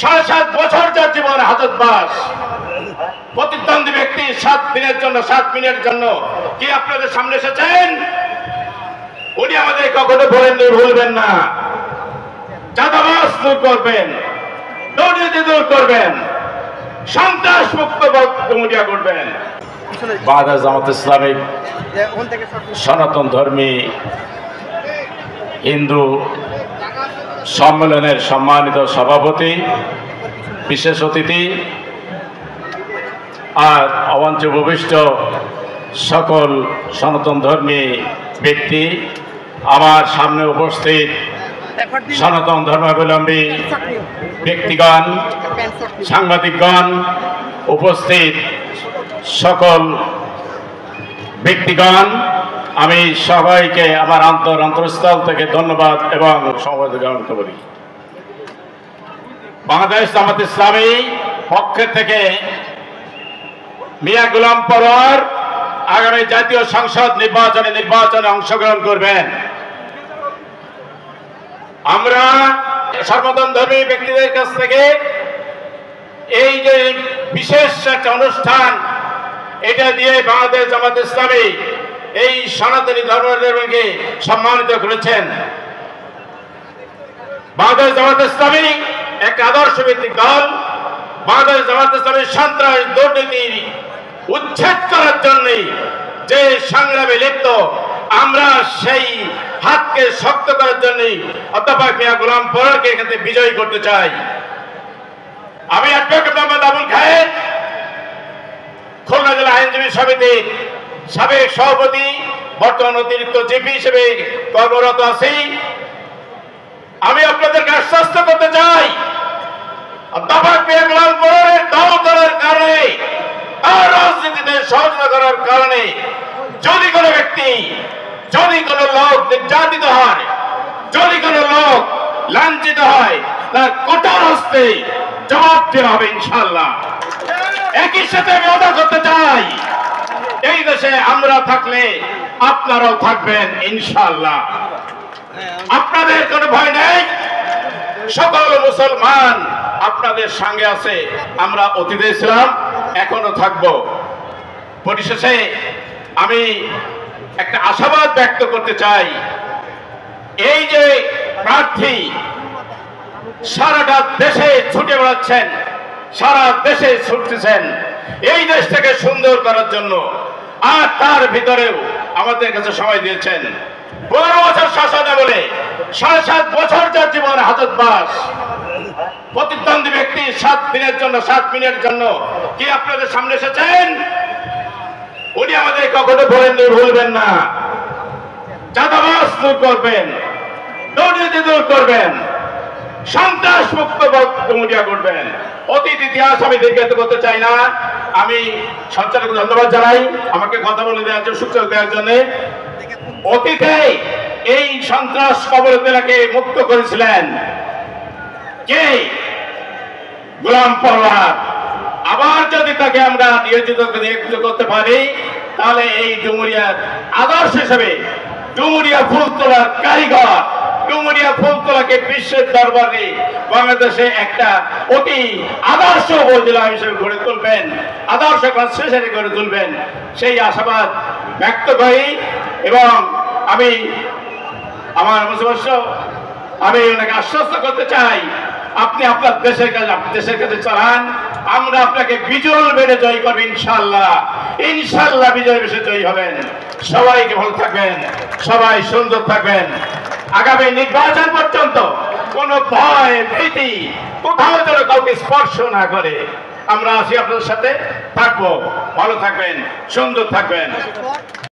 7.5 বছর যার জীবনে হাজতবাস, প্রতিদ্বন্দ্বী ব্যক্তি 7 দিনের জন্য 7 মিনিটের জন্য কি আপনাদের সামনে এসেছেন? উনি আমাদের কখনো ভুলবেন না। চাঁদাবাজ দূর করবেন, দুর্নীতি দূর করবেন, সন্ত্রাস মুক্ত ডুমুরিয়া করবেন। বাংলাদেশ জামাত ইসলামী সনাতন ধর্মী হিন্দু সম্মেলনের সম্মানিত সভাপতি, বিশেষ অতিথি আর অবাঞ্ছ উপবিষ্ট সকল সনাতন ধর্মী ব্যক্তি, আমার সামনে উপস্থিত সনাতন ধর্মাবলম্বী ব্যক্তিগণ, সাংবাদিকগণ, উপস্থিত সকল ব্যক্তিগণ, আমি সবাইকে আমার অন্তরস্থল থেকে ধন্যবাদ এবং সমবেদনা জ্ঞাপন করি। বাংলাদেশ জামাত ইসলামী পক্ষের থেকে মিয়া গোলাম পরোয়ার আগামী জাতীয় সংসদ নির্বাচনে অংশগ্রহণ করবেন। আমরা সর্বধর্ম ধর্মী ব্যক্তিদের কাছ থেকে এই যে বিশেষ একটা অনুষ্ঠান, এটা দিয়ে বাংলাদেশ জামাত ইসলামী এই সনাতনী ধর্মকে সম্মানিত করেছেন। বাংলাদেশ জামাত ইসলামী একটা আদর্শ ভিত্তিক দল। বাংলাদেশ জামাত ইসলামী সন্ত্রাস দুর্নীতি উচ্ছেদ করার জন্য যে সংগ্রামে লিপ্ত, আমরা সেই হাতকে শক্ত করার জন্য অধ্যাপক মিয়া গোলাম পরোয়ারকে এখান থেকে বিজয়ী করতে চাই। আমি অ্যাডভোকেট মোহাম্মদ আবুল খায়ের, খুলনা জেলা আইনজীবী সমিতির সাবেক সভাপতি, বর্তমান অতিরিক্ত জিপি হিসেবে কর্মরত আছি। আমি আপনাদেরকে আশ্বস্ত করতে চাই, অধ্যাপক মিয়া গোলাম পরোয়ারের দল করার কারণে আর রাজনীতিতে সহযোগিতা করার কারণে যদি কোনো ব্যক্তি, যদি কোনো লোক নির্যাতিত হয়, যদি কোনো লোক লাঞ্ছিত হয়, তার কঠোর হস্তে জবাব দেওয়া হবে ইনশাআল্লাহ। একই সাথে আমি ওয়াদা করতে চাই, এই দেশে আমরা থাকলে আপনারাও থাকবেন ইনশাআল্লাহ। আপনাদের কোনো ভয় নেই, সকল মুসলমান আপনাদের সঙ্গে আছে। আমরা অতীতে ছিলাম, এখনো থাকব। পরিশেষে আমি একটা আশাবাদ ব্যক্ত করতে চাই, এই যে প্রার্থী সারাটা দেশে ছুটে বেড়াচ্ছেন, সারা দেশে ছুটতেছেন এই দেশটাকে সুন্দর করার জন্য, আর তার ভিতরেও আমাদের কাছে সময় দিয়েছেন। 15 বছর শাসন বলে 7.5 বছর যার জীবনে হাজতবাস, প্রতিদ্বন্দ্বী ব্যক্তি 7 দিনের জন্য 7 মিনিটের জন্য কি আপনাদের সামনে এসেছেন? উনি আমাদের কখনো ভুলবেন না। চাঁদাবাজ দূর করবেন, দুর্নীতি দূর করবেন, সন্ত্রাস মুক্ত ডুমুরিয়া করবেন। অতীত ইতিহাস আমি দীর্ঘায়িত করতে চাই না। আমি সঞ্চালককে ধন্যবাদ জানাই আমাকে কথা বলে দেওয়ার জন্য, সুযোগ দেওয়ার জন্য। অতীতে এই সন্ত্রাস কবরকে মুক্ত করেছিলেন কে? গোলাম পরোয়ার। আবার যদি তাকে আমরা নিয়োজিত করতে পারি, তাহলে এই ডুমুরিয়ার আদর্শ হিসেবে ডুমুরিয়া ফুলতলার কারিগর, ডুমুরিয়া ফুলতলাকে বিশ্বের দরবারে বাংলাদেশে একটা অতি আদর্শ উপজেলা হিসেবে গড়ে তুলবেন, আদর্শ কনস্টিটিউশনে গড়ে তুলবেন, সেই আশাবাদ ব্যক্ত করি। এবং আমি আমার আমি ওনাকে আশ্বস্ত করতে চাই, আপনি আপনার দেশের কাছে চালান, আমরা আপনাকে বিজয় বেড়ে জয় করবো ইনশাআল্লাহ। ইনশাআল্লাহ বিজয় বেশে জয়ী হবেন। সবাইকে ভালো থাকবেন, সবাই সুন্দর থাকবেন। আগামী নির্বাচন পর্যন্ত কোন ভয় ভীতি কোথাও যেন কাউকে স্পর্শ না করে। আমরা আছি আপনাদের সাথে, থাকবো। ভালো থাকবেন, সুন্দর থাকবেন।